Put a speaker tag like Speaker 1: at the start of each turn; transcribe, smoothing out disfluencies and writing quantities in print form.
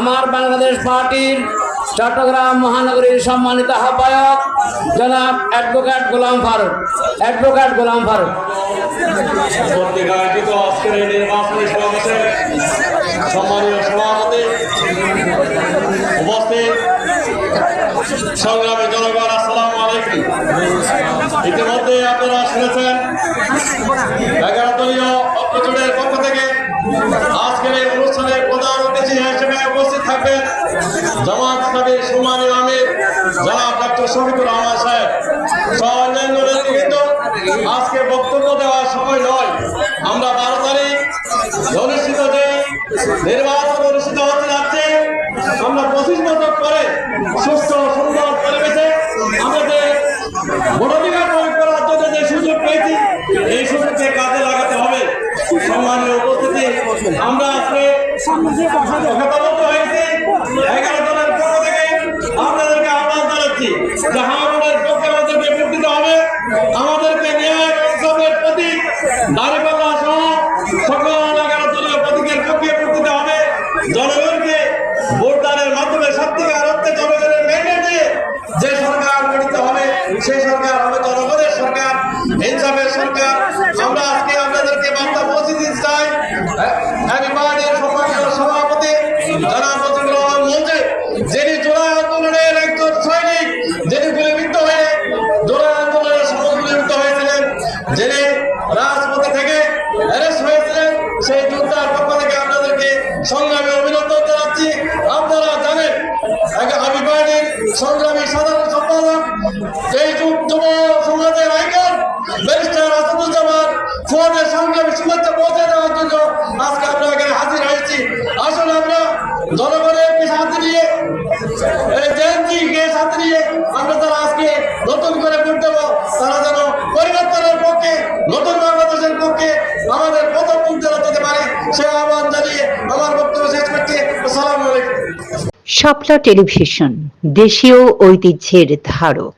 Speaker 1: আমার বাংলাদেশ পার্টির চট্টগ্রাম মহানগরীর সম্মানিত আহ্বায়ক জনাব অ্যাডভোকেট গোলাম ফারুক।
Speaker 2: আজকের এই নির্বাচনী সমাবেশে সম্মানীয় সভাপতি, উপস্থিত সংগ্রামী জনগণ, আসসালামু আলাইকুম। ইতিমধ্যে আপনারা শুনেছেন 11 দলীয় ঐক্যজোটের পক্ষ থেকে আজকের এই অনুষ্ঠানে প্রধান অতিথি হিসেবে উপস্থিত থাকবেন জামাত ইসলামীর সম্মানীয় আমির জনাব ডক্টর শফিকুর রহমান সাহেব সহ অন্যান্য নেতৃবৃন্দ। আজকে বক্তব্য দেওয়ার সময় নয়, আমরা 12 তারিখ অনুষ্ঠিত যে নির্বাচন অনুষ্ঠিত হতে যাচ্ছে, আমরা 25 বছর পরে সুস্থ সুন্দর পরিবেশে আমাদের ভোটাধিকার প্রয়োগ করার জন্য যে সুযোগ পেয়েছি, এই সুযোগকে কাজে লাগাতে হবে। সম্মানীয় উপস্থিতি, আমরা আজকে কথাবদ্ধ হয়েছি 11 দলের পক্ষ থেকে আপনাদেরকে আহ্বান জানাচ্ছি যে হামনের পক্ষে আমাদেরকে ভোট দিতে হবে। আমাদেরকে ন্যায় ইনসাফের প্রতীক দাঁড়িপাল্লা সহ সকল 11 দলীয় প্রতীকের পক্ষে ভোট দিতে হবে। জনগণকে ভোটদানের মাধ্যমে সত্যিকার অর্থে জনগণের ম্যান্ডেট দিয়ে যে সরকার গঠিত হবে, সেই সরকার হবে জনগণের সরকার, ইনসাফের সরকার। আমরা আজকে আপনাদেরকে বার্তা পৌঁছে দিতে চাই। আমি পার্টির সম্মানীয় সভাপতি জনাব ফজলুর রহমান মঞ্জে, যিনি জুলাই আন্দোলনের একজন সৈনিক, যিনি গুলিবিদ্ধ হয়ে জুলাই আন্দোলনের সময় গুলিবিদ্ধ হয়েছিলেন, যিনি রাজপথে থেকে অ্যারেস্ট হয়েছিলেন, সেই যোদ্ধার পক্ষ থেকে আপনাদেরকে সংগ্রামী অভিনন্দন জানাচ্ছি। আপনারা জানেন আমি পার্টির সংগ্রামী সাধারণ সম্পাদক, এই যুব সমাজের আইকন ব্যারিস্টার আসাদুজ্জামান ফোনের সংগ্রামী শুভেচ্ছা পৌঁছে দেওয়ার জন্য আজকে আমরা এখানে হাজির হয়েছি। আসলে আমরা জনগণের সাথে নিয়ে সাথে নিয়ে আমরা তারা আজকে নতুন করে ভোট দেবো, তারা যেন পরিবর্তনের পক্ষে, নতুন বাংলাদেশের পক্ষে আমাদের প্রথম ভোট দেওয়া যেতে পারে, সে আহ্বান জানিয়ে আমার বক্তব্য শেষ করছি। আসসালামু আলাইকুম।
Speaker 3: শাপলা টেলিভিশন, দেশীয় ঐতিহ্যের ধারক।